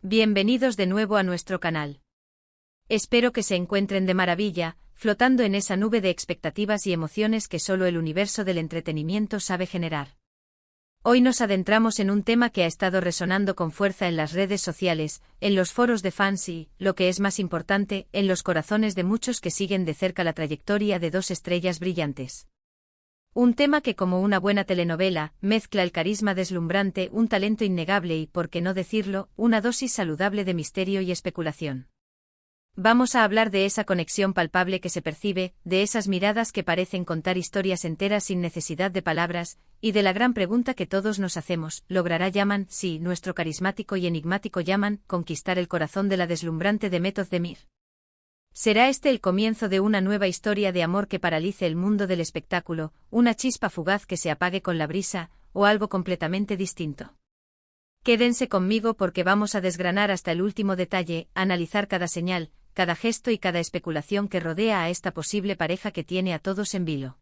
Bienvenidos de nuevo a nuestro canal. Espero que se encuentren de maravilla, flotando en esa nube de expectativas y emociones que solo el universo del entretenimiento sabe generar. Hoy nos adentramos en un tema que ha estado resonando con fuerza en las redes sociales, en los foros de fans y, lo que es más importante, en los corazones de muchos que siguen de cerca la trayectoria de dos estrellas brillantes. Un tema que, como una buena telenovela, mezcla el carisma deslumbrante, un talento innegable y, por qué no decirlo, una dosis saludable de misterio y especulación. Vamos a hablar de esa conexión palpable que se percibe, de esas miradas que parecen contar historias enteras sin necesidad de palabras, y de la gran pregunta que todos nos hacemos: ¿logrará Yaman, sí, nuestro carismático y enigmático Yaman, conquistar el corazón de la deslumbrante Demet Özdemir? ¿Será este el comienzo de una nueva historia de amor que paralice el mundo del espectáculo, una chispa fugaz que se apague con la brisa, o algo completamente distinto? Quédense conmigo porque vamos a desgranar hasta el último detalle, analizar cada señal, cada gesto y cada especulación que rodea a esta posible pareja que tiene a todos en vilo.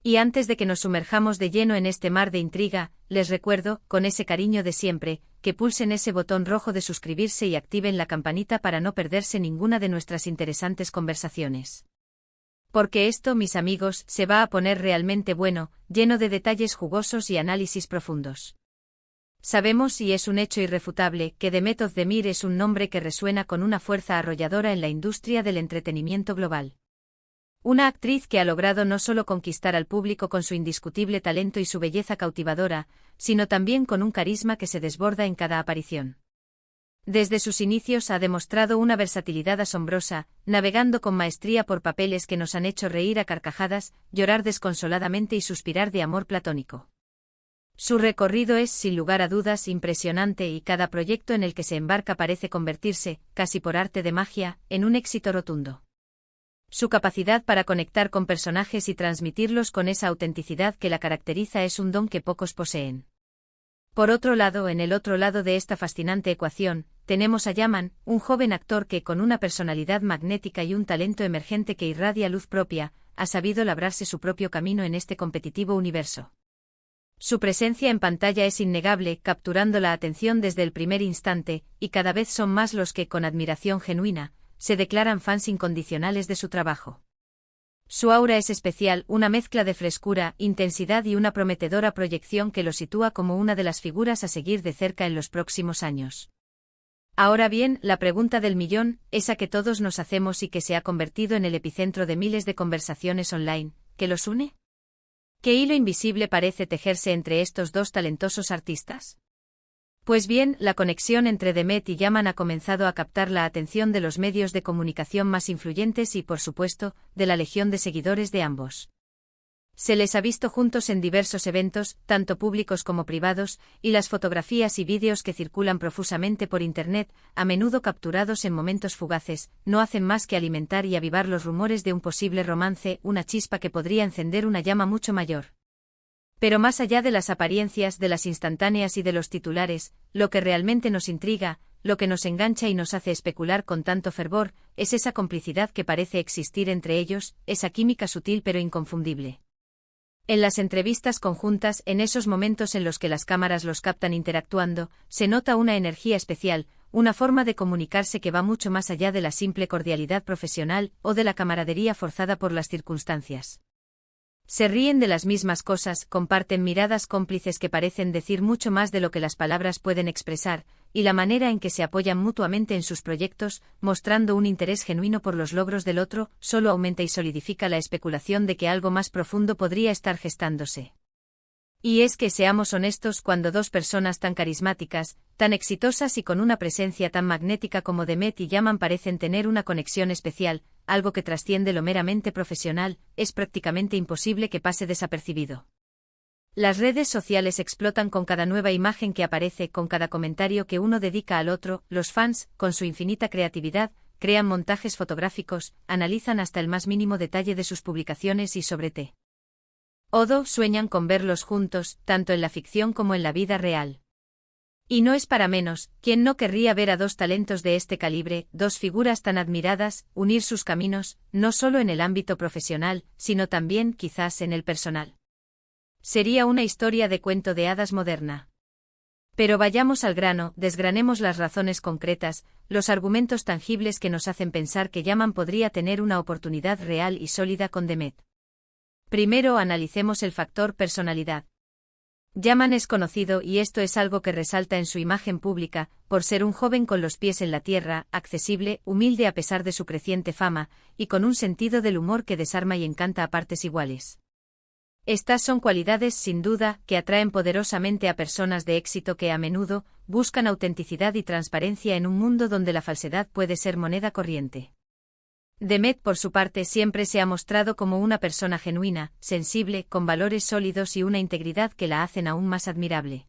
Y antes de que nos sumerjamos de lleno en este mar de intriga, les recuerdo, con ese cariño de siempre, que pulsen ese botón rojo de suscribirse y activen la campanita para no perderse ninguna de nuestras interesantes conversaciones. Porque esto, mis amigos, se va a poner realmente bueno, lleno de detalles jugosos y análisis profundos. Sabemos, y es un hecho irrefutable, que Demet Özdemir es un nombre que resuena con una fuerza arrolladora en la industria del entretenimiento global. Una actriz que ha logrado no solo conquistar al público con su indiscutible talento y su belleza cautivadora, sino también con un carisma que se desborda en cada aparición. Desde sus inicios ha demostrado una versatilidad asombrosa, navegando con maestría por papeles que nos han hecho reír a carcajadas, llorar desconsoladamente y suspirar de amor platónico. Su recorrido es, sin lugar a dudas, impresionante y cada proyecto en el que se embarca parece convertirse, casi por arte de magia, en un éxito rotundo. Su capacidad para conectar con personajes y transmitirlos con esa autenticidad que la caracteriza es un don que pocos poseen. Por otro lado, en el otro lado de esta fascinante ecuación, tenemos a Yaman, un joven actor que, con una personalidad magnética y un talento emergente que irradia luz propia, ha sabido labrarse su propio camino en este competitivo universo. Su presencia en pantalla es innegable, capturando la atención desde el primer instante, y cada vez son más los que, con admiración genuina, se declaran fans incondicionales de su trabajo. Su aura es especial, una mezcla de frescura, intensidad y una prometedora proyección que lo sitúa como una de las figuras a seguir de cerca en los próximos años. Ahora bien, la pregunta del millón, esa que todos nos hacemos y que se ha convertido en el epicentro de miles de conversaciones online, ¿qué los une? ¿Qué hilo invisible parece tejerse entre estos dos talentosos artistas? Pues bien, la conexión entre Demet y Yaman ha comenzado a captar la atención de los medios de comunicación más influyentes y, por supuesto, de la legión de seguidores de ambos. Se les ha visto juntos en diversos eventos, tanto públicos como privados, y las fotografías y vídeos que circulan profusamente por Internet, a menudo capturados en momentos fugaces, no hacen más que alimentar y avivar los rumores de un posible romance, una chispa que podría encender una llama mucho mayor. Pero más allá de las apariencias, de las instantáneas y de los titulares, lo que realmente nos intriga, lo que nos engancha y nos hace especular con tanto fervor, es esa complicidad que parece existir entre ellos, esa química sutil pero inconfundible. En las entrevistas conjuntas, en esos momentos en los que las cámaras los captan interactuando, se nota una energía especial, una forma de comunicarse que va mucho más allá de la simple cordialidad profesional o de la camaradería forzada por las circunstancias. Se ríen de las mismas cosas, comparten miradas cómplices que parecen decir mucho más de lo que las palabras pueden expresar, y la manera en que se apoyan mutuamente en sus proyectos, mostrando un interés genuino por los logros del otro, solo aumenta y solidifica la especulación de que algo más profundo podría estar gestándose. Y es que, seamos honestos, cuando dos personas tan carismáticas, tan exitosas y con una presencia tan magnética como Demet y Yaman parecen tener una conexión especial, algo que trasciende lo meramente profesional, es prácticamente imposible que pase desapercibido. Las redes sociales explotan con cada nueva imagen que aparece, con cada comentario que uno dedica al otro, los fans, con su infinita creatividad, crean montajes fotográficos, analizan hasta el más mínimo detalle de sus publicaciones y sobre sueñan con verlos juntos, tanto en la ficción como en la vida real. Y no es para menos, ¿quién no querría ver a dos talentos de este calibre, dos figuras tan admiradas, unir sus caminos, no solo en el ámbito profesional, sino también, quizás, en el personal? Sería una historia de cuento de hadas moderna. Pero vayamos al grano, desgranemos las razones concretas, los argumentos tangibles que nos hacen pensar que Yaman podría tener una oportunidad real y sólida con Demet. Primero analicemos el factor personalidad. Yaman es conocido, y esto es algo que resalta en su imagen pública, por ser un joven con los pies en la tierra, accesible, humilde a pesar de su creciente fama, y con un sentido del humor que desarma y encanta a partes iguales. Estas son cualidades, sin duda, que atraen poderosamente a personas de éxito que a menudo buscan autenticidad y transparencia en un mundo donde la falsedad puede ser moneda corriente. Demet, por su parte, siempre se ha mostrado como una persona genuina, sensible, con valores sólidos y una integridad que la hacen aún más admirable.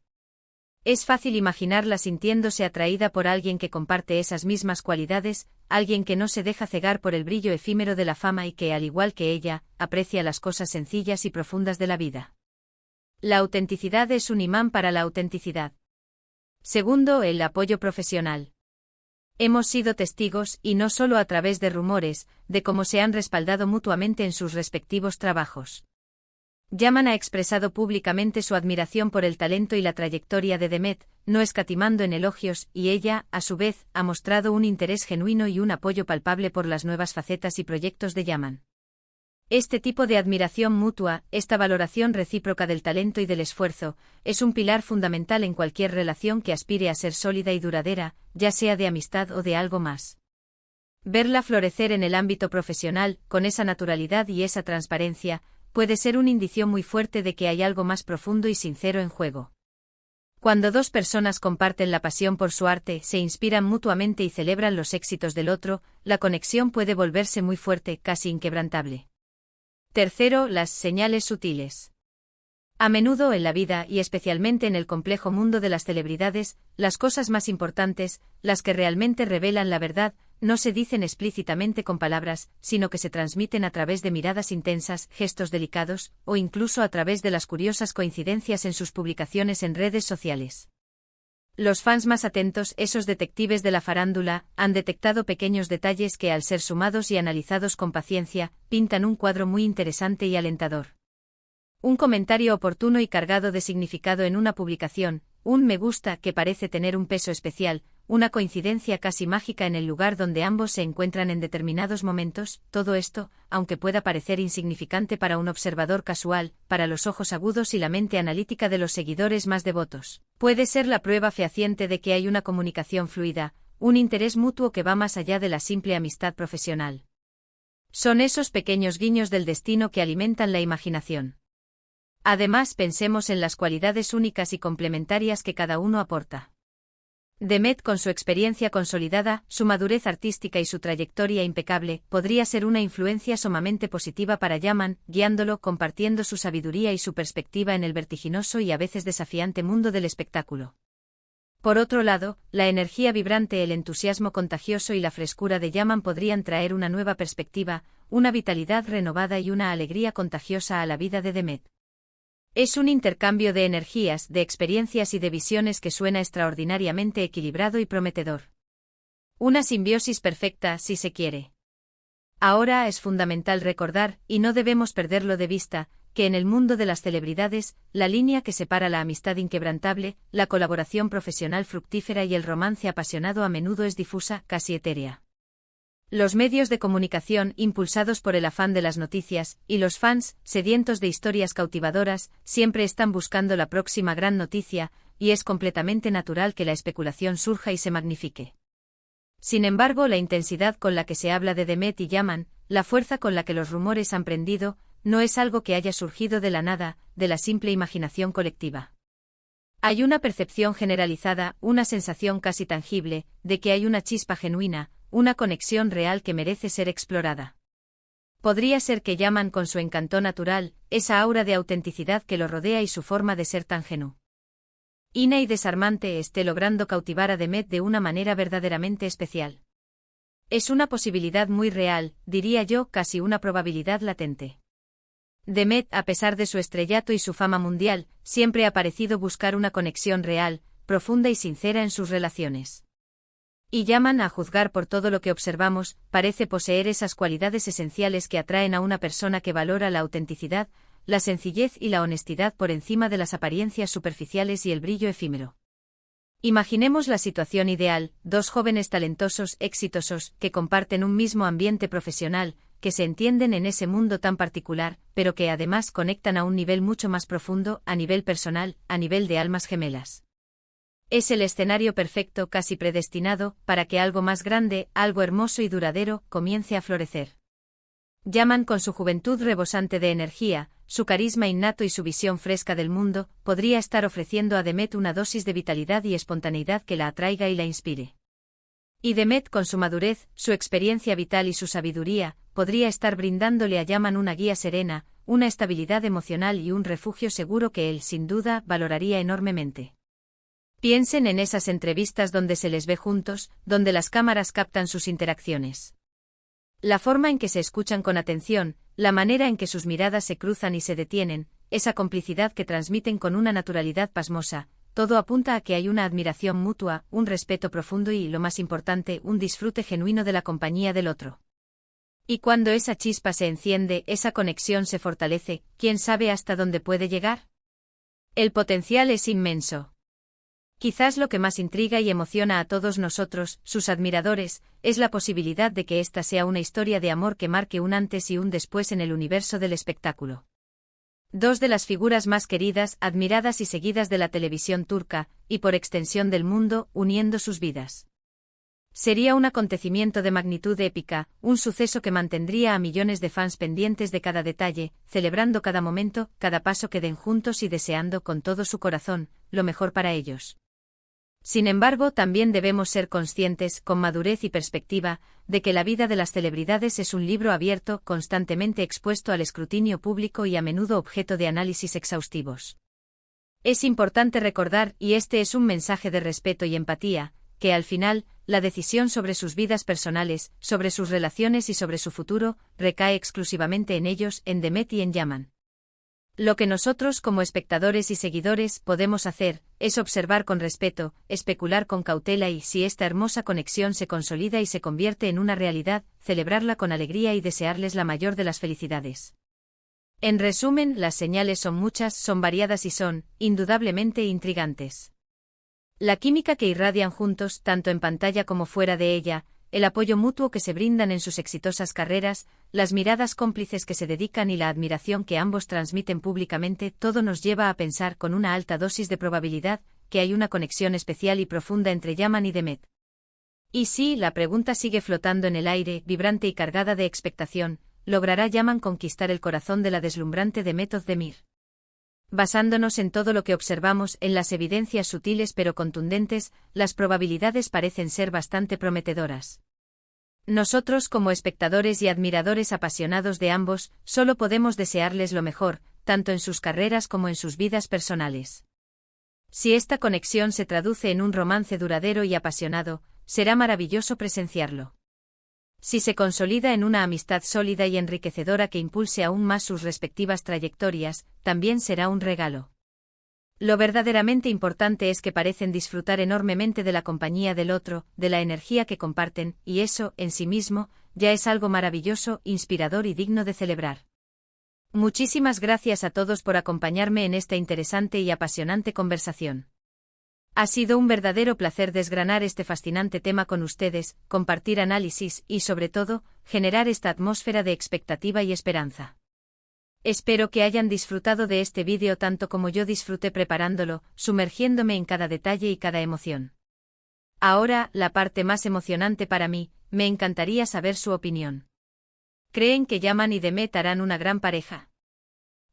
Es fácil imaginarla sintiéndose atraída por alguien que comparte esas mismas cualidades, alguien que no se deja cegar por el brillo efímero de la fama y que, al igual que ella, aprecia las cosas sencillas y profundas de la vida. La autenticidad es un imán para la autenticidad. Segundo, el apoyo profesional. Hemos sido testigos, y no solo a través de rumores, de cómo se han respaldado mutuamente en sus respectivos trabajos. Yaman ha expresado públicamente su admiración por el talento y la trayectoria de Demet, no escatimando en elogios, y ella, a su vez, ha mostrado un interés genuino y un apoyo palpable por las nuevas facetas y proyectos de Yaman. Este tipo de admiración mutua, esta valoración recíproca del talento y del esfuerzo, es un pilar fundamental en cualquier relación que aspire a ser sólida y duradera, ya sea de amistad o de algo más. Verla florecer en el ámbito profesional, con esa naturalidad y esa transparencia, puede ser un indicio muy fuerte de que hay algo más profundo y sincero en juego. Cuando dos personas comparten la pasión por su arte, se inspiran mutuamente y celebran los éxitos del otro, la conexión puede volverse muy fuerte, casi inquebrantable. Tercero, las señales sutiles. A menudo en la vida, y especialmente en el complejo mundo de las celebridades, las cosas más importantes, las que realmente revelan la verdad, no se dicen explícitamente con palabras, sino que se transmiten a través de miradas intensas, gestos delicados, o incluso a través de las curiosas coincidencias en sus publicaciones en redes sociales. Los fans más atentos, esos detectives de la farándula, han detectado pequeños detalles que, al ser sumados y analizados con paciencia, pintan un cuadro muy interesante y alentador. Un comentario oportuno y cargado de significado en una publicación, un me gusta que parece tener un peso especial, una coincidencia casi mágica en el lugar donde ambos se encuentran en determinados momentos, todo esto, aunque pueda parecer insignificante para un observador casual, para los ojos agudos y la mente analítica de los seguidores más devotos, puede ser la prueba fehaciente de que hay una comunicación fluida, un interés mutuo que va más allá de la simple amistad profesional. Son esos pequeños guiños del destino que alimentan la imaginación. Además, pensemos en las cualidades únicas y complementarias que cada uno aporta. Demet, con su experiencia consolidada, su madurez artística y su trayectoria impecable, podría ser una influencia sumamente positiva para Yaman, guiándolo, compartiendo su sabiduría y su perspectiva en el vertiginoso y a veces desafiante mundo del espectáculo. Por otro lado, la energía vibrante, el entusiasmo contagioso y la frescura de Yaman podrían traer una nueva perspectiva, una vitalidad renovada y una alegría contagiosa a la vida de Demet. Es un intercambio de energías, de experiencias y de visiones que suena extraordinariamente equilibrado y prometedor. Una simbiosis perfecta, si se quiere. Ahora es fundamental recordar, y no debemos perderlo de vista, que en el mundo de las celebridades, la línea que separa la amistad inquebrantable, la colaboración profesional fructífera y el romance apasionado a menudo es difusa, casi etérea. Los medios de comunicación, impulsados por el afán de las noticias, y los fans, sedientos de historias cautivadoras, siempre están buscando la próxima gran noticia, y es completamente natural que la especulación surja y se magnifique. Sin embargo, la intensidad con la que se habla de Demet y Yaman, la fuerza con la que los rumores han prendido, no es algo que haya surgido de la nada, de la simple imaginación colectiva. Hay una percepción generalizada, una sensación casi tangible, de que hay una chispa genuina, una conexión real que merece ser explorada. Podría ser que Yaman, con su encanto natural, esa aura de autenticidad que lo rodea y su forma de ser tan genuina y desarmante, esté logrando cautivar a Demet de una manera verdaderamente especial. Es una posibilidad muy real, diría yo, casi una probabilidad latente. Demet, a pesar de su estrellato y su fama mundial, siempre ha parecido buscar una conexión real, profunda y sincera en sus relaciones. Y Yaman, a juzgar por todo lo que observamos, parece poseer esas cualidades esenciales que atraen a una persona que valora la autenticidad, la sencillez y la honestidad por encima de las apariencias superficiales y el brillo efímero. Imaginemos la situación ideal: dos jóvenes talentosos, exitosos, que comparten un mismo ambiente profesional, que se entienden en ese mundo tan particular, pero que además conectan a un nivel mucho más profundo, a nivel personal, a nivel de almas gemelas. Es el escenario perfecto, casi predestinado, para que algo más grande, algo hermoso y duradero, comience a florecer. Yaman, con su juventud rebosante de energía, su carisma innato y su visión fresca del mundo, podría estar ofreciendo a Demet una dosis de vitalidad y espontaneidad que la atraiga y la inspire. Y Demet, con su madurez, su experiencia vital y su sabiduría, podría estar brindándole a Yaman una guía serena, una estabilidad emocional y un refugio seguro que él, sin duda, valoraría enormemente. Piensen en esas entrevistas donde se les ve juntos, donde las cámaras captan sus interacciones. La forma en que se escuchan con atención, la manera en que sus miradas se cruzan y se detienen, esa complicidad que transmiten con una naturalidad pasmosa, todo apunta a que hay una admiración mutua, un respeto profundo y, lo más importante, un disfrute genuino de la compañía del otro. Y cuando esa chispa se enciende, esa conexión se fortalece, ¿quién sabe hasta dónde puede llegar? El potencial es inmenso. Quizás lo que más intriga y emociona a todos nosotros, sus admiradores, es la posibilidad de que esta sea una historia de amor que marque un antes y un después en el universo del espectáculo. Dos de las figuras más queridas, admiradas y seguidas de la televisión turca, y por extensión del mundo, uniendo sus vidas. Sería un acontecimiento de magnitud épica, un suceso que mantendría a millones de fans pendientes de cada detalle, celebrando cada momento, cada paso que den juntos y deseando con todo su corazón lo mejor para ellos. Sin embargo, también debemos ser conscientes, con madurez y perspectiva, de que la vida de las celebridades es un libro abierto, constantemente expuesto al escrutinio público y a menudo objeto de análisis exhaustivos. Es importante recordar, y este es un mensaje de respeto y empatía, que al final, la decisión sobre sus vidas personales, sobre sus relaciones y sobre su futuro, recae exclusivamente en ellos, en Demet y en Yaman. Lo que nosotros como espectadores y seguidores podemos hacer, es observar con respeto, especular con cautela y, si esta hermosa conexión se consolida y se convierte en una realidad, celebrarla con alegría y desearles la mayor de las felicidades. En resumen, las señales son muchas, son variadas y son, indudablemente, intrigantes. La química que irradian juntos, tanto en pantalla como fuera de ella, el apoyo mutuo que se brindan en sus exitosas carreras, las miradas cómplices que se dedican y la admiración que ambos transmiten públicamente, todo nos lleva a pensar con una alta dosis de probabilidad que hay una conexión especial y profunda entre Yaman y Demet. Y sí, la pregunta sigue flotando en el aire, vibrante y cargada de expectación: ¿logrará Yaman conquistar el corazón de la deslumbrante Demet Özdemir? Basándonos en todo lo que observamos, en las evidencias sutiles pero contundentes, las probabilidades parecen ser bastante prometedoras. Nosotros, como espectadores y admiradores apasionados de ambos, solo podemos desearles lo mejor, tanto en sus carreras como en sus vidas personales. Si esta conexión se traduce en un romance duradero y apasionado, será maravilloso presenciarlo. Si se consolida en una amistad sólida y enriquecedora que impulse aún más sus respectivas trayectorias, también será un regalo. Lo verdaderamente importante es que parecen disfrutar enormemente de la compañía del otro, de la energía que comparten, y eso, en sí mismo, ya es algo maravilloso, inspirador y digno de celebrar. Muchísimas gracias a todos por acompañarme en esta interesante y apasionante conversación. Ha sido un verdadero placer desgranar este fascinante tema con ustedes, compartir análisis y, sobre todo, generar esta atmósfera de expectativa y esperanza. Espero que hayan disfrutado de este vídeo tanto como yo disfruté preparándolo, sumergiéndome en cada detalle y cada emoción. Ahora, la parte más emocionante para mí: me encantaría saber su opinión. ¿Creen que Yaman y Demet harán una gran pareja?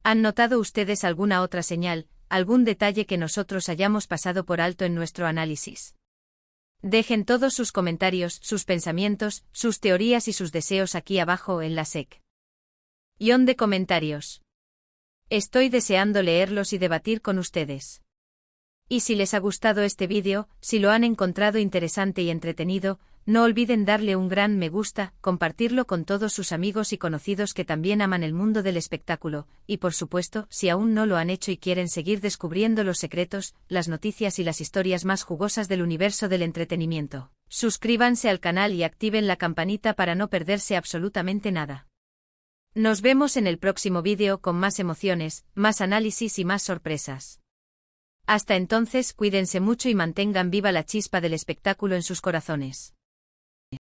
¿Han notado ustedes alguna otra señal, algún detalle que nosotros hayamos pasado por alto en nuestro análisis? Dejen todos sus comentarios, sus pensamientos, sus teorías y sus deseos aquí abajo en la sección de comentarios. Estoy deseando leerlos y debatir con ustedes. Y si les ha gustado este vídeo, si lo han encontrado interesante y entretenido, no olviden darle un gran me gusta, compartirlo con todos sus amigos y conocidos que también aman el mundo del espectáculo, y por supuesto, si aún no lo han hecho y quieren seguir descubriendo los secretos, las noticias y las historias más jugosas del universo del entretenimiento, suscríbanse al canal y activen la campanita para no perderse absolutamente nada. Nos vemos en el próximo vídeo con más emociones, más análisis y más sorpresas. Hasta entonces, cuídense mucho y mantengan viva la chispa del espectáculo en sus corazones.